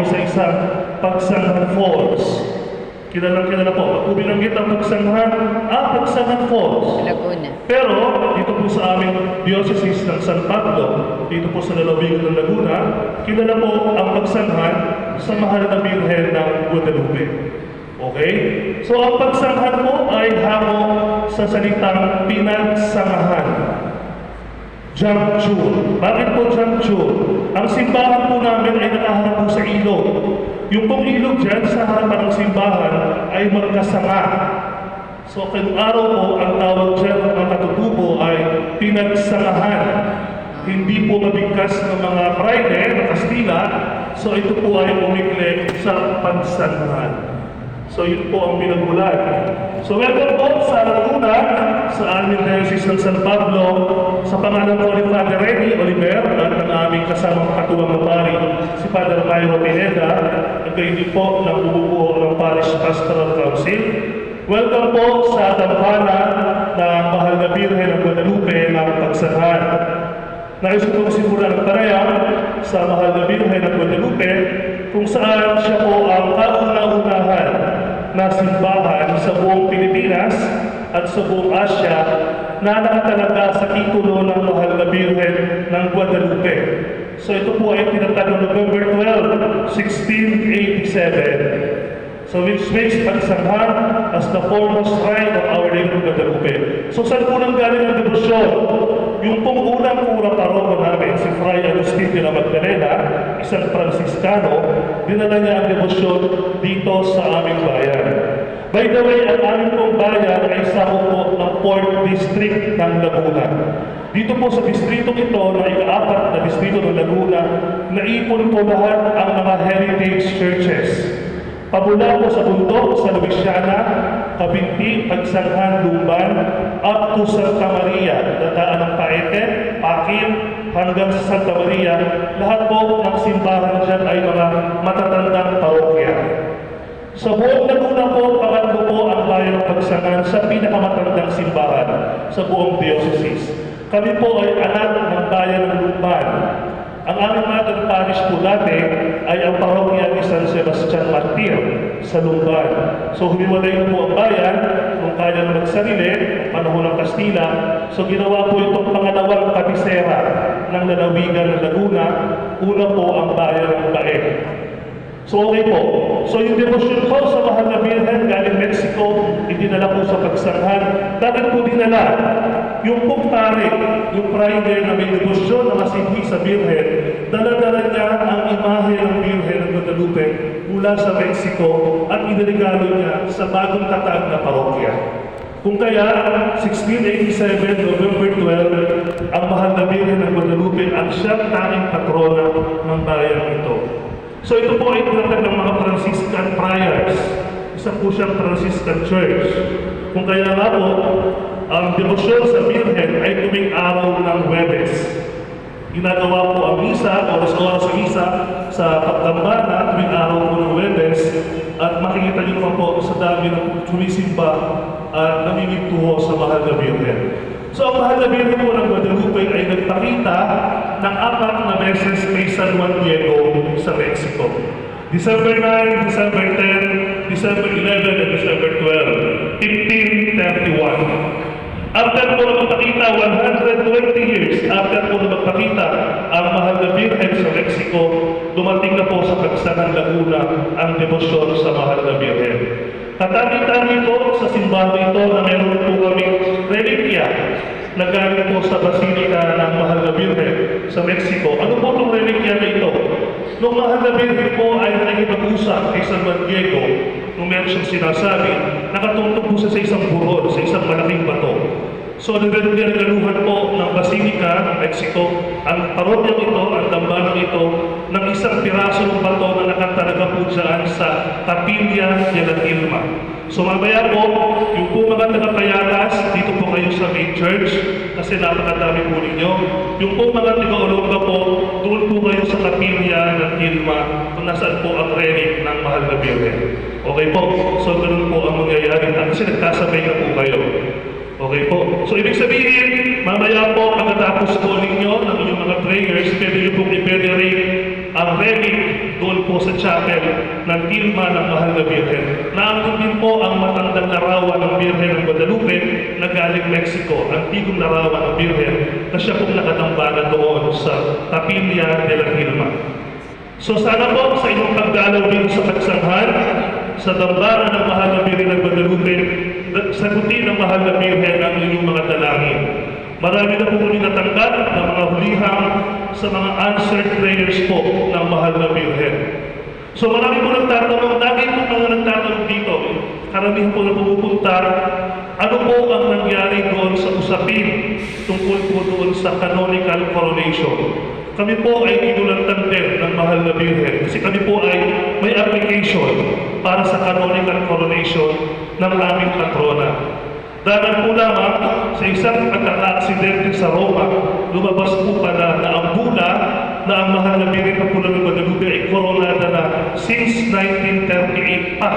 ay sa isang Pagsanghan Falls. Kilala po. Pag po binanggit ang Pagsanghan Falls. Laguna. Pero dito po sa aming diocese ng San Pablo, dito po sa lalawigan ng Laguna, kilala po ang Pagsanghan sa Mahal na Birhen ng Guadalupe. Okay? So ang Pagsanghan po ay hango sa salitang pinagsangahan. Jamjul. Bakit po Jamjul? Ang simbahan po namin ay nakaharap po sa ilog. Yung pong ilog dyan sa harapan ng simbahan ay magkasanga. So kung araw po, ang tawag dyan ng mga katutubo ay pinagsangahan. Hindi po mabigkas ng mga praile na Kastila. So ito po ay umikli sa pagsangahan. So yun po ang pinagmulan. So welcome po sa Laguna, sa aming diocese ng San Pablo, sa pangalan po ni Father Rene Oliver at ang aming kasamang katuwang na pari, si Father Myro Pineda, at kayo din po ng bumubuo ng Parish Pastoral Council. Welcome po sa tampana ng Mahal na Birhen ng Guadalupe ng Pagsanghan. Nais ko po simulan ng panayam sa Mahal na Birhen ng Guadalupe kung saan siya po ang kauna-unahan na simbahan sa buong Pilipinas at sa buong Asya na nakatalaga sa titulo ng Mahal na Birhen ng Guadalupe. So ito po ay tinatag ng November 12, 1687. So which makes Pagsanghan as the foremost shrine of Our Lady of Guadalupe. So saan po nang galing ang debosyon? Yung pong unang paroko namin, si Fray Agustin de la Magdalena, isang Franciscano, dinala niya ang debosyon dito sa aming bayan. By the way, ang aming pong bayan ay sakop po ng 4th District ng Laguna. Dito po sa distrito ito, na ika-4 na distrito ng Laguna, naipon po lahat ang mga heritage churches. Pamula po sa bundok, sa Luisiana, Kabinti, Pagsanghan, Lumban, up to Santa Maria, dadaan ng Paete, Pakil, hanggang sa Santa Maria, lahat po ng simbahan dyan ay mga matatandang parokya. Sa buong Laguna po, pangatlo po ang bayan ng Pagsanghan sa pinakamatandang simbahan sa buong diocese. Kami po ay anak ng bayan ng Lumban. Ang aming mga parish po dati ay ang parokya ni San Sebastian Martir sa Lumban. So humiwalay na po ang bayan kung kaya na magsarili, panahon ng Kastila. So ginawa po itong pangalawang kabisera ng lalawigan ng Laguna. Una po ang bayan ng Baek. So okay po. So yung devotion po sa Mahal na Birhen galing Mexico, idinala po sa Pagsanghan. Dapat po dinala yung pong pare, yung prayer na may devotion na masighi sa Birhen, dala-dala niya ang imahe ng Birhen ng Guadalupe mula sa Mexico at iniregalo niya sa bagong tatag na parokya. Kung kaya, 1687, November 12, ang Mahal na Birhen ng Guadalupe ang siyang tanging patrona ng bayan ito. So ito po ay tinatag ng mga Franciscan friars. Isa po siyang Franciscan church. Kung kaya nga po, ang debosyon sa Birhen ay tuwing araw ng Huwebes. Ginagawa po ang misa, oras-oras sa misa, sa pagdambana tuwing araw po ng Huwebes. At makikita niyo naman po sa dami ng sumisimba at namimintuho sa Mahal na Birhen. So ang Mahal na Birhen po ng Guadalupe ay nagpakita ng 4 na beses kay San Juan Diego sa Mexico. December 9, December 10, December 11, and December 12, 1531. After po na magpakita, 120 years after po na magpakita ang Mahal na Birhen sa Mexico, dumating na po sa Pagsanghan Laguna ang debosyon sa Mahal na Birhen. Katangi-tangi po sa simbahan ito na meron po kaming relikya na galing po sa Basilika ng Mahal na Birhen sa Mexico. Ano po itong relikya na ito? Nung Mahal na Birhen po ay nakikipag-usap kay San Juan Diego, nung meron siyang sinasabi, nakatungtong po siya sa isang burol, sa isang malaking bato. So, nagagaluhan po ng Basilika ng Mexico ang parodyang ito, ang dambanang ito, ng isang piraso ng bato na nakatalaga po dyan sa Capilla de la Tilma. So, mamaya po, yung po mga taga-Payatas, dito po kayo sa main church, kasi napakadami po ninyo. Yung po mga taga-Olonga po, doon po kayo sa Capilla de la Tilma, kung nasaan po ang relic ng Mahal na Birhen. Okay po, so ganun po ang mangyayari, kasi nagkasabay na po kayo. Okay po. So, ibig sabihin, mamaya po, pagkatapos po ninyo ng inyong mga prayers, pwede nyo pong i-venerate ang relic doon po sa chapel ng Tilma ng Mahal na Birhen. Naandun din po ang matandang larawan ng Birhen ng Guadalupe na galing Mexico, antigong larawan ng Birhen na siya pong nakatambaga doon sa Capilla de la Tilma. So sana po sa inyong pagdalaw din sa Pagsanghan, sa dambana ng Mahal na Birhen ng Guadalupe, sagutin ng Mahal na Birhen ang inyong mga dalangin. Marami na po kami natanggap ng mga hulihang sa mga answered prayers po ng Mahal na Birhen. So marami po nagtatanong, lagi po mga nagtatanong dito, karamihan po na pumupunta, ano po ang nangyari doon sa usapin tungkol po doon sa canonical coronation. Kami po ay inulantan din ng Mahal na Birhen kasi kami po ay may application para sa canonical coronation ng aming patrona. Dahil po lamang sa isang pagkaka-aksidente sa Roma, lumabas po pala na ang bula na ang Mahal na Birhen ng Pula ng Guadalupe ay koronada na since 1938 pa.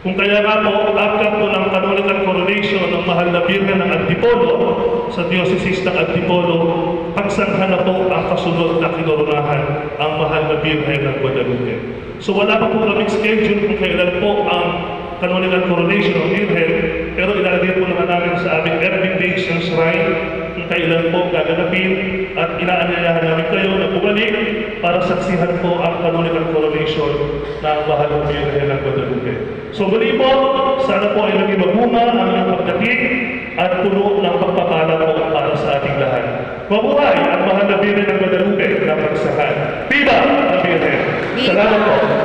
Kung kaya nga po, after po ng canonical coronation ng Mahal na Birhen ng Antipolo sa Diocese ng Antipolo, pagsanghan na po ang kasunod na kinoronahan ang Mahal na Birhen ng Guadalupe. So wala pa po kaming schedule kung kailan po ang canonical coronation ng Birhen, pero ilalagay po naman namin sa aming invitation shrine kung kailan po gaganapin at inaanyayahan namin kayo na bumalik para saksihan po ang canonical coronation ng Mahal na Birhen ng Guadalupe. So muli po, sana po ay naging magbunga ang inyong pagdating at puno ng pagpapala po para sa ating lahat. Mabuhay ang Mahal na Birhen ng Guadalupe na Pagsanghan. Viva ang Birhen! Salamat po!